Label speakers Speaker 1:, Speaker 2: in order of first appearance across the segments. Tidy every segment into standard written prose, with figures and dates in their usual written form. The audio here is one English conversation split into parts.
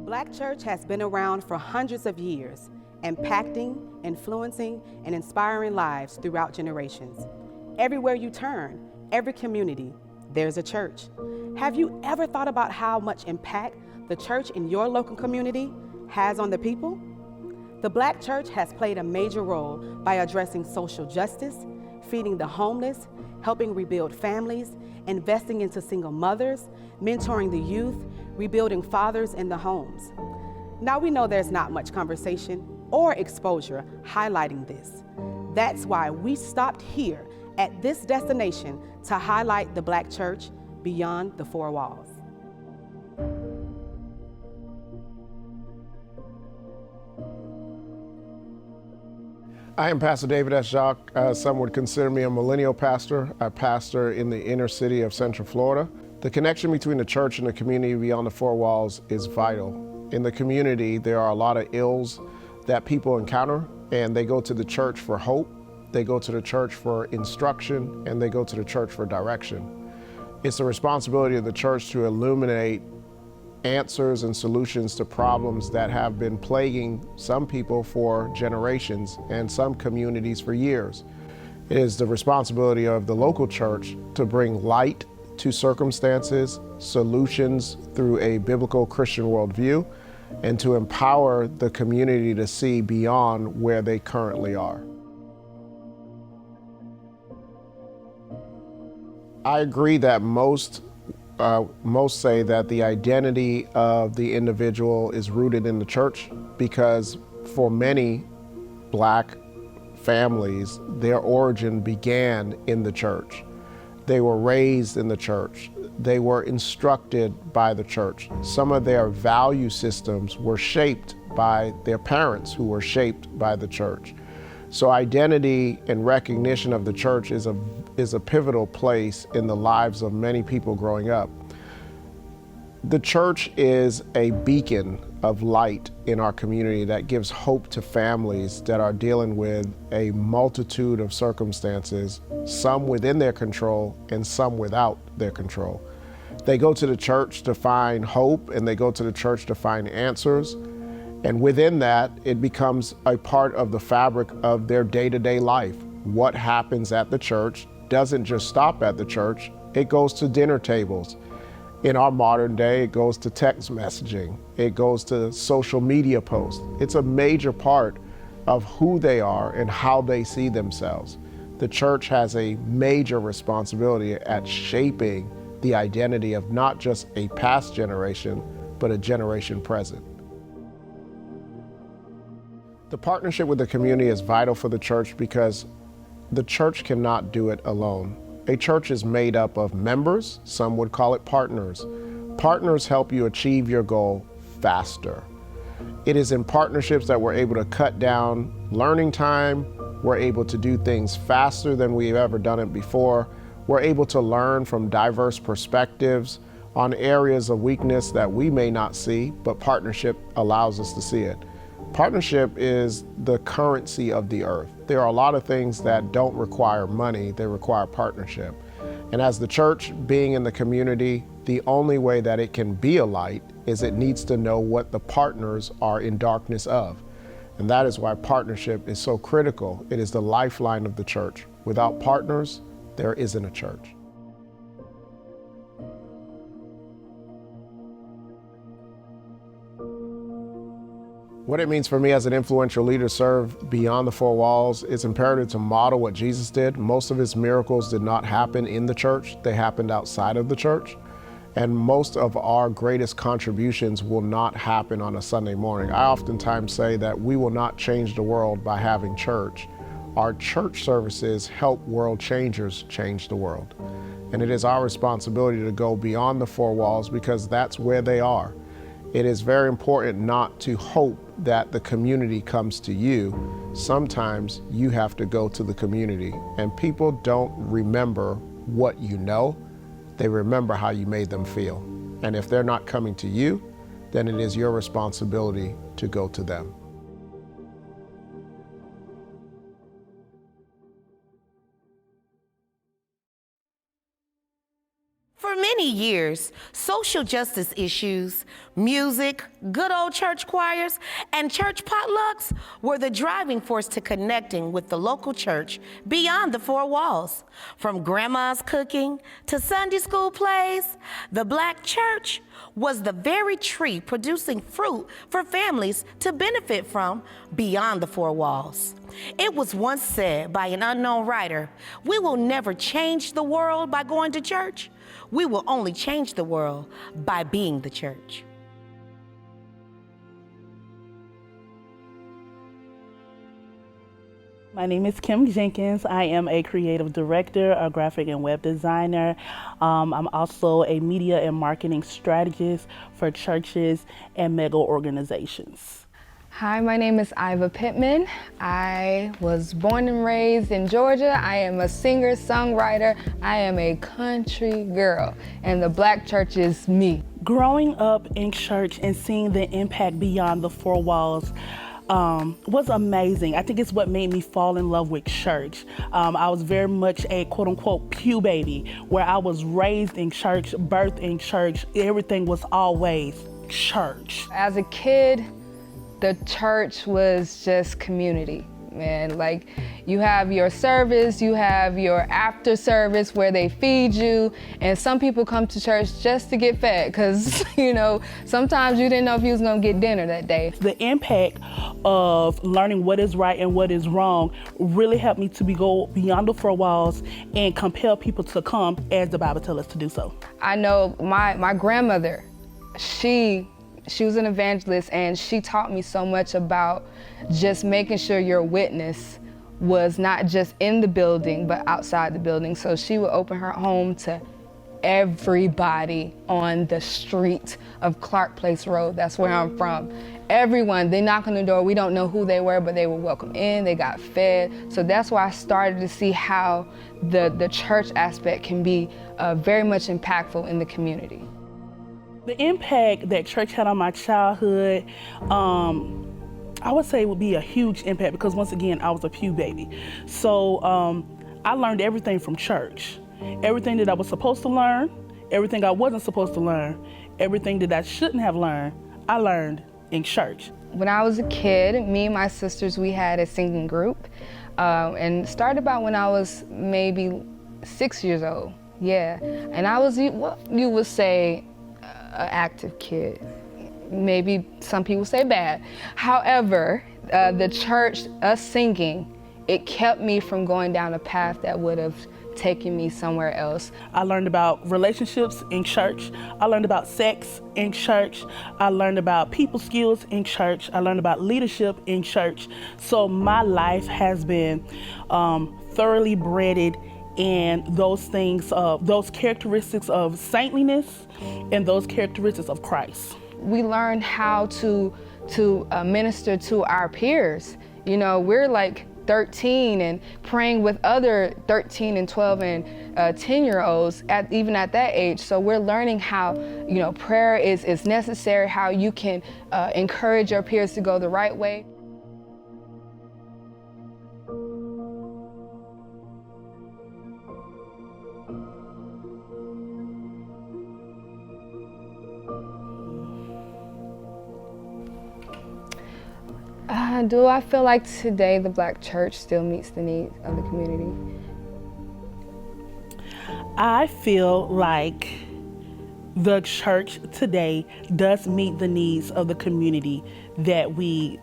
Speaker 1: Black church has been around for hundreds of years, impacting, influencing, and inspiring lives throughout generations. Everywhere you turn, every community, there's a church. Have you ever thought about how much impact the church in your local community has on the people? The Black church has played a major role by addressing social justice, feeding the homeless, helping rebuild families, investing into single mothers, mentoring the youth, rebuilding fathers in the homes. Now we know there's not much conversation or exposure highlighting this. That's why we stopped here at this destination to highlight the Black church beyond the four walls.
Speaker 2: I am Pastor David S Jacques. Some would consider me a millennial pastor. I pastor in the inner city of Central Florida. The connection between the church and the community beyond the four walls is vital. In the community, there are a lot of ills that people encounter, and they go to the church for hope, they go to the church for instruction, and they go to the church for direction. It's the responsibility of the church to illuminate answers and solutions to problems that have been plaguing some people for generations and some communities for years. It is the responsibility of the local church to bring light to circumstances, solutions through a biblical Christian worldview, and to empower the community to see beyond where they currently are. I agree that most say that the identity of the individual is rooted in the church, because for many Black families, their origin began in the church. They were raised in the church. They were instructed by the church. Some of their value systems were shaped by their parents, who were shaped by the church. So identity and recognition of the church is a pivotal place in the lives of many people growing up. The church is a beacon of light in our community that gives hope to families that are dealing with a multitude of circumstances, some within their control and some without their control. They go to the church to find hope, and they go to the church to find answers. And within that, it becomes a part of the fabric of their day-to-day life. What happens at the church doesn't just stop at the church, it goes to dinner tables. In our modern day, it goes to text messaging, it goes to social media posts. It's a major part of who they are and how they see themselves. The church has a major responsibility at shaping the identity of not just a past generation, but a generation present. The partnership with the community is vital for the church because the church cannot do it alone. A church is made up of members, some would call it partners. Partners help you achieve your goal faster. It is in partnerships that we're able to cut down learning time, we're able to do things faster than we've ever done it before, we're able to learn from diverse perspectives on areas of weakness that we may not see, but partnership allows us to see it. Partnership is the currency of the earth. There are a lot of things that don't require money, they require partnership. And as the church being in the community, the only way that it can be a light is it needs to know what the partners are in darkness of. And that is why partnership is so critical. It is the lifeline of the church. Without partners, there isn't a church. What it means for me as an influential leader to serve beyond the four walls, it's imperative to model what Jesus did. Most of his miracles did not happen in the church, they happened outside of the church. And most of our greatest contributions will not happen on a Sunday morning. I oftentimes say that we will not change the world by having church. Our church services help world changers change the world. And it is our responsibility to go beyond the four walls because that's where they are. It is very important not to hope that the community comes to you. Sometimes you have to go to the community, and people don't remember what you know, they remember how you made them feel. And if they're not coming to you, then it is your responsibility to go to them.
Speaker 3: For many years, social justice issues Music, good old church choirs, and church potlucks were the driving force to connecting with the local church beyond the four walls. From grandma's cooking to Sunday school plays, the Black church was the very tree producing fruit for families to benefit from beyond the four walls. It was once said by an unknown writer, "We will never change the world by going to church. We will only change the world by being the church."
Speaker 4: My name is Kim Jenkins. I am a creative director, a graphic and web designer. I'm also a media and marketing strategist for churches and mega organizations.
Speaker 5: Hi, my name is Iva Pittman. I was born and raised in Georgia. I am a singer, songwriter. I am a country girl, and the Black church is me.
Speaker 4: Growing up in church and seeing the impact beyond the four walls was amazing. I think it's what made me fall in love with church. I was very much a quote unquote pew baby, where I was raised in church, birthed in church. Everything was always church.
Speaker 5: As a kid, the church was just community, man. Like, you have your service, you have your after service where they feed you, and some people come to church just to get fed, because, you know, sometimes you didn't know if you was gonna get dinner that day.
Speaker 4: The impact of learning what is right and what is wrong really helped me to go beyond the four walls and compel people to come as the Bible tells us to do so.
Speaker 5: I know my grandmother, she was an evangelist, and she taught me so much about just making sure your witness was not just in the building, but outside the building. So she would open her home to everybody on the street of Clark Place Road. That's where I'm from. Everyone, they knock on the door. We don't know who they were, but they were welcomed in, they got fed. So that's why I started to see how the church aspect can be very much impactful in the community.
Speaker 4: The impact that church had on my childhood, I would say it would be a huge impact, because once again, I was a pew baby. So I learned everything from church. Everything that I was supposed to learn, everything I wasn't supposed to learn, everything that I shouldn't have learned, I learned in church.
Speaker 5: When I was a kid, me and my sisters, we had a singing group, and started about when I was maybe 6 years old, yeah. And I was what you would say an active kid. Maybe some people say bad. However, the church, us singing, it kept me from going down a path that would have taken me somewhere else.
Speaker 4: I learned about relationships in church. I learned about sex in church. I learned about people skills in church. I learned about leadership in church. So my life has been thoroughly bred in those things, those characteristics of saintliness and those characteristics of Christ.
Speaker 5: We learned how to minister to our peers. You know, we're like 13 and praying with other 13 and 12 and 10-year-olds even at that age. So we're learning how, you know, prayer is necessary, how you can encourage your peers to go the right way. Do I feel like today the Black church still meets the needs of the community?
Speaker 4: I feel like the church today does meet the needs of the community that we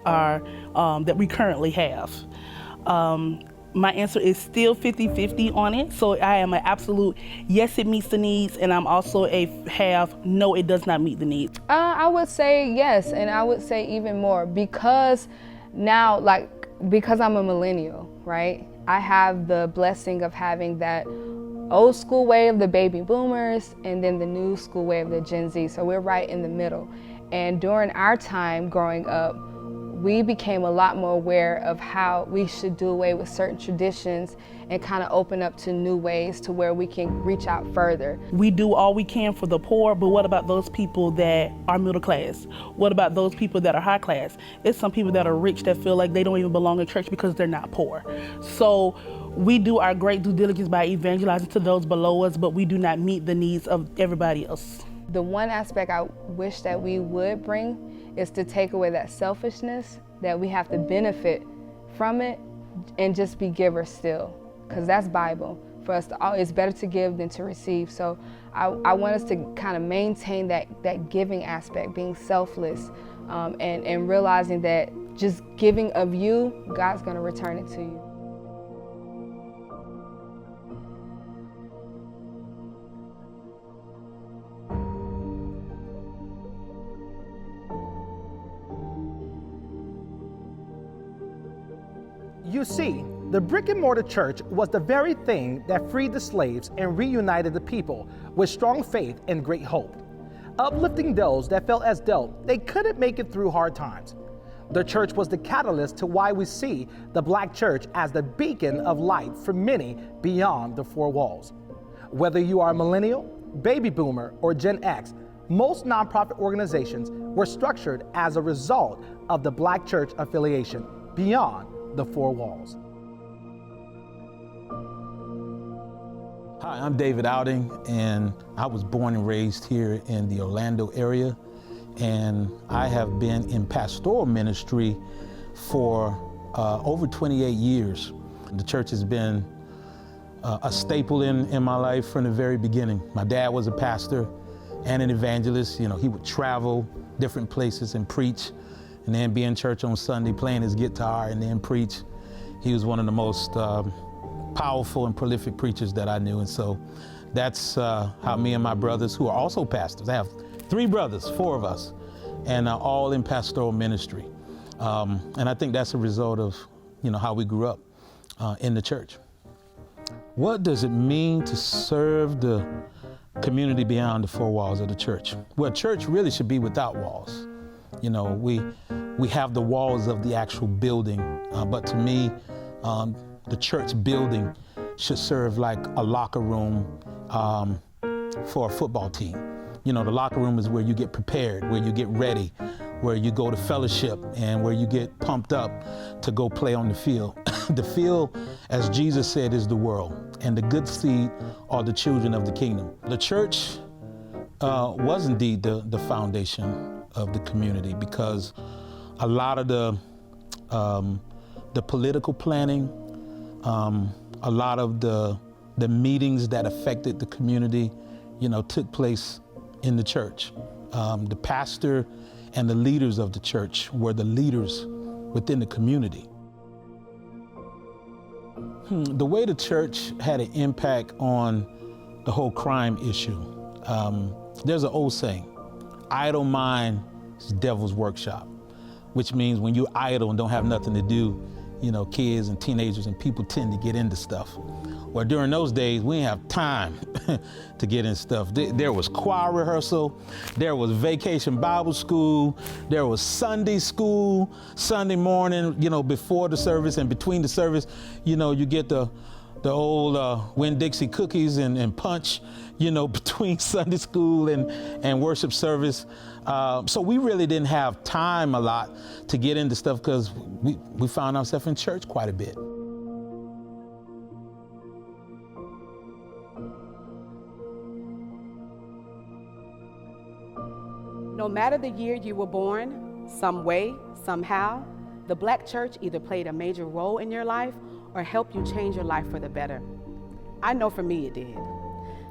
Speaker 4: currently have. My answer is still 50-50 on it. So I am an absolute yes, it meets the needs, and I'm also a no, it does not meet the needs.
Speaker 5: I would say yes, and I would say even more, because now, because I'm a millennial, right? I have the blessing of having that old school wave, the baby boomers, and then the new school wave, the Gen Z. So we're right in the middle. And during our time growing up, we became a lot more aware of how we should do away with certain traditions and kind of open up to new ways to where we can reach out further.
Speaker 4: We do all we can for the poor, but what about those people that are middle class? What about those people that are high class? It's some people that are rich that feel like they don't even belong in church because they're not poor. So we do our great due diligence by evangelizing to those below us, but we do not meet the needs of everybody else.
Speaker 5: The one aspect I wish that we would bring is to take away that selfishness, that we have to benefit from it and just be givers still, because that's Bible. For us to, it's better to give than to receive. So I want us to kind of maintain that giving aspect, being selfless, and realizing that just giving of you, God's going to return it to you.
Speaker 6: You see, the brick and mortar church was the very thing that freed the slaves and reunited the people with strong faith and great hope, uplifting those that felt as though they couldn't make it through hard times. The church was the catalyst to why we see the Black church as the beacon of light for many beyond the four walls. Whether you are a millennial, baby boomer, or Gen X, most nonprofit organizations were structured as a result of the Black church affiliation beyond the four walls.
Speaker 7: Hi, I'm David Outing, and I was born and raised here in the Orlando area, and I have been in pastoral ministry for over 28 years. The church has been a staple in my life from the very beginning. My dad was a pastor and an evangelist. You know, he would travel different places and preach, and then be in church on Sunday playing his guitar and then preach. He was one of the most powerful and prolific preachers that I knew, and so that's how me and my brothers, who are also pastors, I have 3 brothers, 4 of us, and all in pastoral ministry. And I think that's a result of, you know, how we grew up in the church. What does it mean to serve the community beyond the 4 walls of the church? Well, church really should be without walls. You know, we have the walls of the actual building, but to me, the church building should serve like a locker room for a football team. You know, the locker room is where you get prepared, where you get ready, where you go to fellowship, and where you get pumped up to go play on the field. The field, as Jesus said, is the world, and the good seed are the children of the kingdom. The church was indeed the foundation of the community, because a lot of the political planning, a lot of the meetings that affected the community, you know, took place in the church. The pastor and the leaders of the church were the leaders within the community. The way the church had an impact on the whole crime issue, there's an old saying, idle mind is the devil's workshop, which means when you're idle and don't have nothing to do, you know, kids and teenagers and people tend to get into stuff. Well, during those days, we didn't have time to get in stuff. There was choir rehearsal, there was vacation Bible school, there was Sunday school, Sunday morning, you know, before the service and between the service, you know, you get the old Winn-Dixie cookies and punch, you know, between Sunday school and worship service. So we really didn't have time a lot to get into stuff, because we found ourselves in church quite a bit.
Speaker 1: No matter the year you were born, some way, somehow, the Black church either played a major role in your life or helped you change your life for the better. I know for me it did.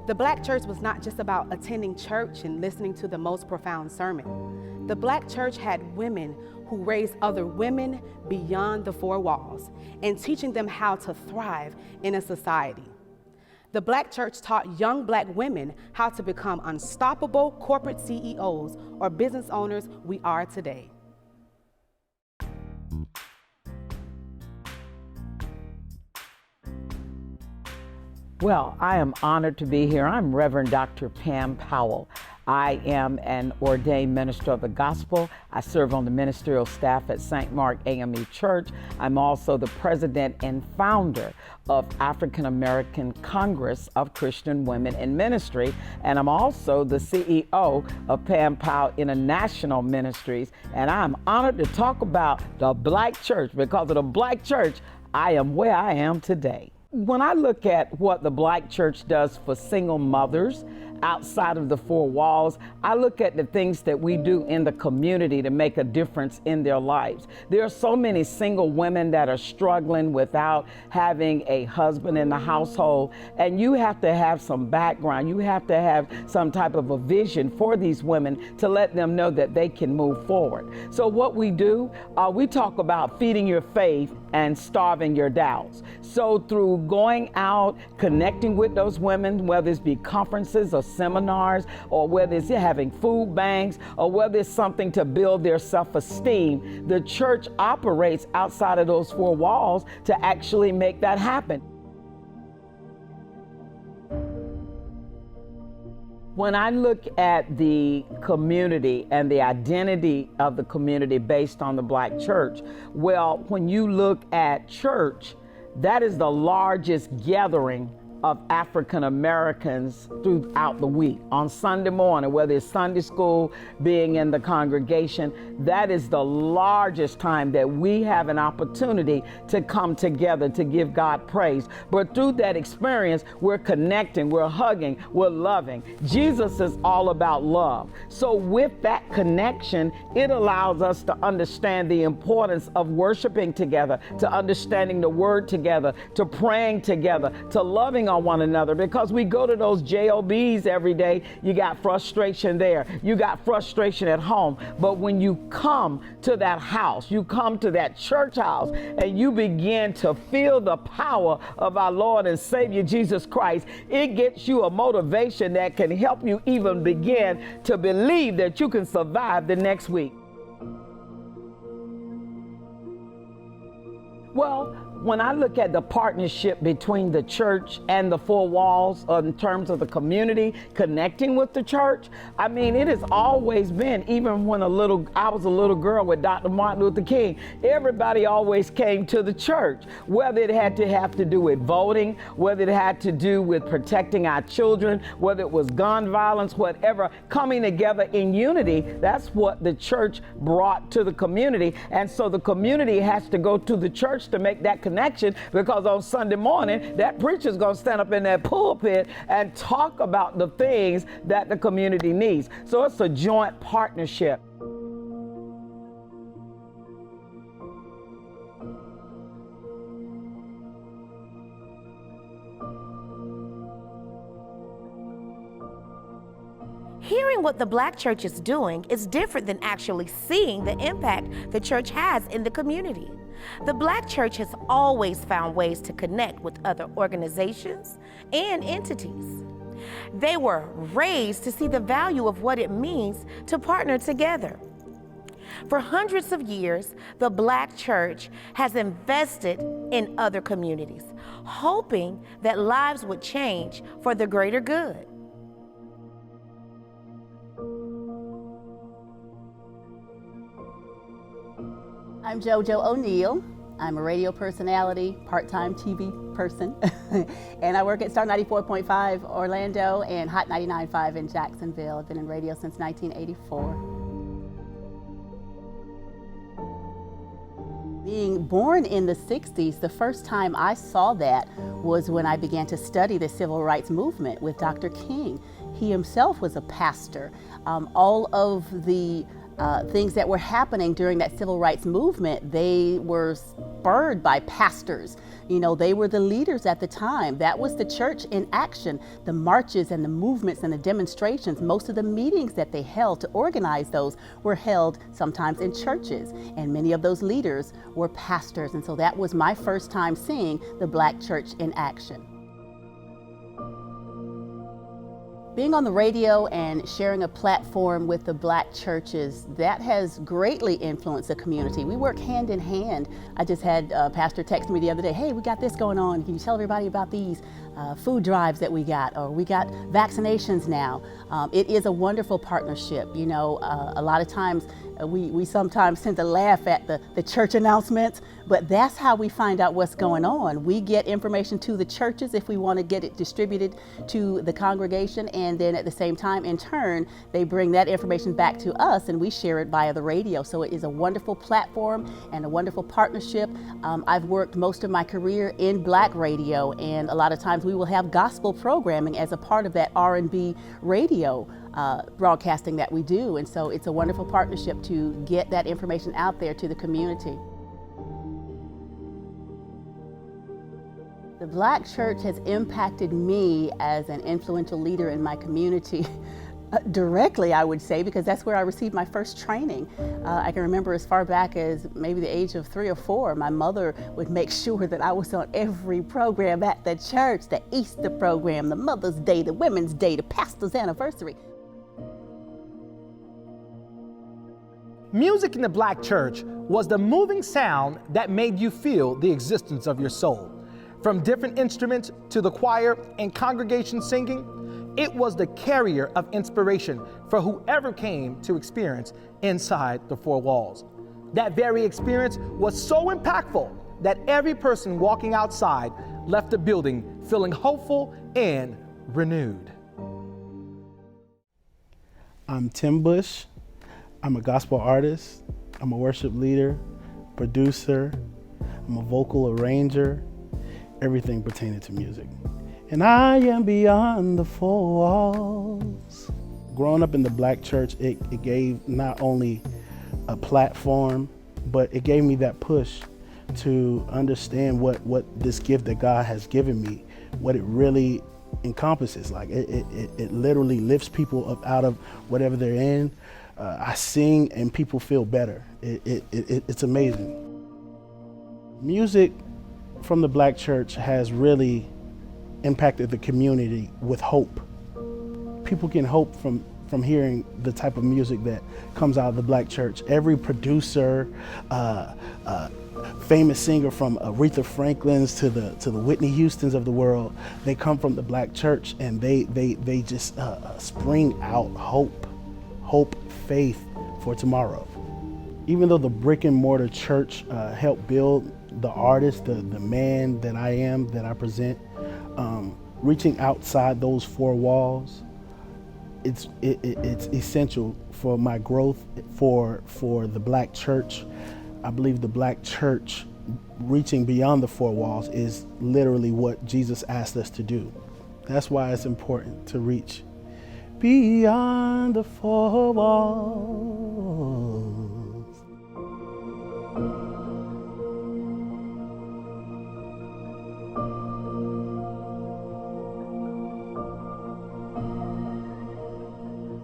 Speaker 1: The Black church was not just about attending church and listening to the most profound sermon. The Black church had women who raised other women beyond the 4 walls and teaching them how to thrive in a society. The Black church taught young Black women how to become unstoppable corporate CEOs or business owners we are today.
Speaker 8: Well, I am honored to be here. I'm Reverend Dr. Pam Powell. I am an ordained minister of the gospel. I serve on the ministerial staff at St. Mark AME Church. I'm also the president and founder of African American Congress of Christian Women in Ministry, and I'm also the CEO of Pam Powell International Ministries, and I'm honored to talk about the Black church. Because of the Black church, I am where I am today. When I look at what the Black church does for single mothers outside of the four walls, I look at the things that we do in the community to make a difference in their lives. There are so many single women that are struggling without having a husband in the household, and you have to have some background. You have to have some type of a vision for these women to let them know that they can move forward. So what we do, we talk about feeding your faith and starving your doubts. So through going out, connecting with those women, whether it's be conferences or seminars, or whether it's having food banks, or whether it's something to build their self-esteem, the church operates outside of those four walls to actually make that happen. When I look at the community and the identity of the community based on the Black church, well, when you look at church, that is the largest gathering of African Americans throughout the week. On Sunday morning, whether it's Sunday school, being in the congregation, that is the largest time that we have an opportunity to come together to give God praise. But through that experience, we're connecting, we're hugging, we're loving. Jesus is all about love. So with that connection, it allows us to understand the importance of worshiping together, to understanding the word together, to praying together, to loving on one another, because we go to those JOBs every day. You got frustration there, you got frustration at home, but when you come to that house, you come to that church house, and you begin to feel the power of our Lord and Savior Jesus Christ, it gets you a motivation that can help you even begin to believe that you can survive the next week. Well, when I look at the partnership between the church and the four walls in terms of the community connecting with the church, I mean, it has always been, even when I was a little girl with Dr. Martin Luther King, everybody always came to the church, whether it had to have to do with voting, whether it had to do with protecting our children, whether it was gun violence, whatever, coming together in unity. That's what the church brought to the community. And so the community has to go to the church to make that connection, because on Sunday morning, that preacher's gonna stand up in that pulpit and talk about the things that the community needs. So it's a joint partnership.
Speaker 3: Hearing what the Black church is doing is different than actually seeing the impact the church has in the community. The Black church has always found ways to connect with other organizations and entities. They were raised to see the value of what it means to partner together. For hundreds of years, the Black church has invested in other communities, hoping that lives would change for the greater good.
Speaker 9: I'm JoJo O'Neill. I'm a radio personality, part-time TV person, and I work at Star 94.5 Orlando and Hot 99.5 in Jacksonville. I've been in radio since 1984. Being born in the 60s, the first time I saw that was when I began to study the civil rights movement with Dr. King. He himself was a pastor. All of the things that were happening during that civil rights movement, they were spurred by pastors. You know, they were the leaders at the time. That was the church in action. The marches and the movements and the demonstrations, most of the meetings that they held to organize those were held sometimes in churches, and many of those leaders were pastors. And so that was my first time seeing the Black church in action. Being on the radio and sharing a platform with the Black churches, that has greatly influenced the community. We work hand in hand. I just had a pastor text me the other day, hey, we got this going on. Can you tell everybody about these food drives that we got, or we got vaccinations now? It is a wonderful partnership. You know, a lot of times We sometimes tend to laugh at the church announcements, but that's how we find out what's going on. We get information to the churches if we want to get it distributed to the congregation, and then at the same time, in turn, they bring that information back to us and we share it via the radio. So it is a wonderful platform and a wonderful partnership. I've worked most of my career in Black radio, and a lot of times we will have gospel programming as a part of that R&B radio broadcasting that we do. And so it's a wonderful partnership to get that information out there to the community. The Black church has impacted me as an influential leader in my community directly, I would say, because that's where I received my first training. I can remember as far back as maybe the age of 3 or 4, my mother would make sure that I was on every program at the church, the Easter program, the Mother's Day, the Women's Day, the Pastor's Anniversary.
Speaker 6: Music in the Black church was the moving sound that made you feel the existence of your soul. From different instruments to the choir and congregation singing, it was the carrier of inspiration for whoever came to experience inside the 4 walls. That very experience was so impactful that every person walking outside left the building feeling hopeful and renewed.
Speaker 10: I'm Tim Bush. I'm a gospel artist. I'm a worship leader, producer. I'm a vocal arranger, everything pertaining to music. And I am beyond the 4 walls. Growing up in the Black church, it gave not only a platform, but it gave me that push to understand what this gift that God has given me, what it really encompasses. Like it literally lifts people up out of whatever they're in. I sing and people feel better. It's amazing. Music from the Black church has really impacted the community with hope. People can hope from hearing the type of music that comes out of the Black church. Every producer, famous singer from Aretha Franklin's to the Whitney Houstons of the world, they come from the Black church, and they just spring out hope, faith for tomorrow. Even though the brick and mortar church helped build the artist, the man that I am, that I present, reaching outside those 4 walls, it's essential for my growth, for the Black church. I believe the Black church reaching beyond the 4 walls is literally what Jesus asked us to do. That's why it's important to reach beyond the 4 walls.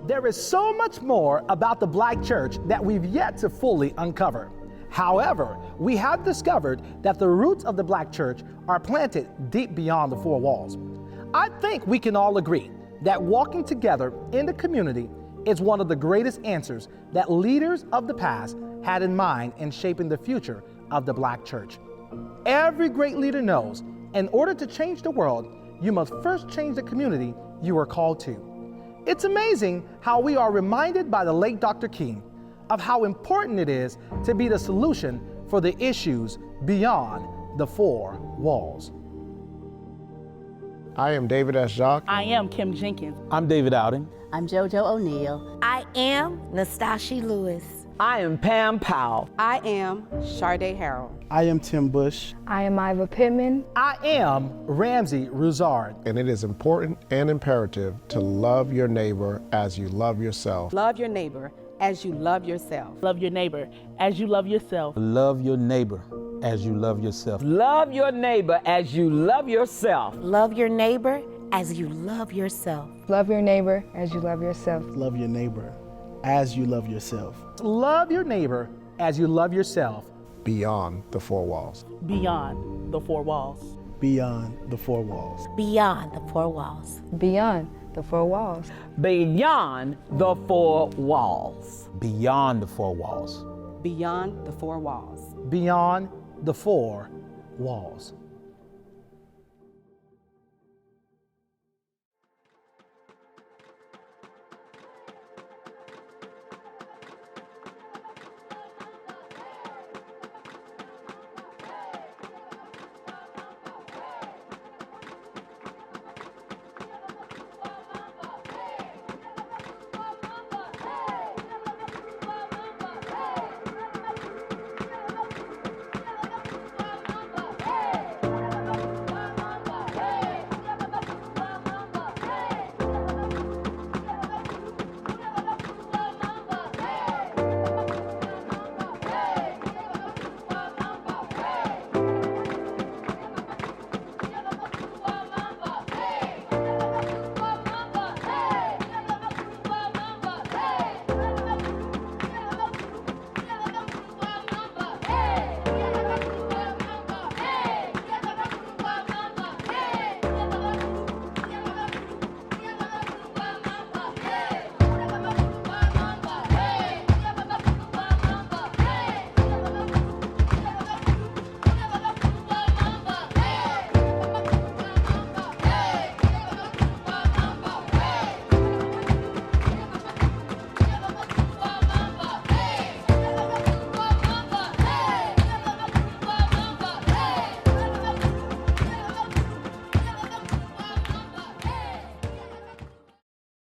Speaker 6: There is so much more about the Black church that we've yet to fully uncover. However, we have discovered that the roots of the Black church are planted deep beyond the 4 walls. I think we can all agree that walking together in the community is one of the greatest answers that leaders of the past had in mind in shaping the future of the Black church. Every great leader knows, in order to change the world, you must first change the community you are called to. It's amazing how we are reminded by the late Dr. King of how important it is to be the solution for the issues beyond the 4 walls.
Speaker 2: I am David S. Jacques.
Speaker 4: I am Kim Jenkins.
Speaker 7: I'm David Outing.
Speaker 9: I'm JoJo O'Neill.
Speaker 3: I am Nastasshi Lewis.
Speaker 8: I am Pam Powell.
Speaker 1: I am Sharday Harrell.
Speaker 10: I am Tim Bush.
Speaker 5: I am Iva Pittman.
Speaker 6: I am Ramces Rouzard.
Speaker 2: And it is important and imperative to love your neighbor as you love yourself.
Speaker 1: Love your neighbor as you love yourself.
Speaker 4: Love your neighbor as you love yourself.
Speaker 7: Love your neighbor as you love yourself.
Speaker 8: Love your neighbor as you love yourself.
Speaker 3: Love your neighbor as you love yourself.
Speaker 5: Love your neighbor as you love yourself.
Speaker 10: Love your neighbor as you love yourself.
Speaker 6: Love your neighbor as you love yourself.
Speaker 2: Beyond the 4 walls.
Speaker 4: Beyond the 4 walls.
Speaker 10: Beyond the 4 walls.
Speaker 3: Beyond the 4 walls.
Speaker 5: Beyond the 4 walls.
Speaker 8: Beyond the 4 walls.
Speaker 7: Beyond the 4 walls.
Speaker 1: Beyond the 4 walls.
Speaker 6: Beyond the 4 walls.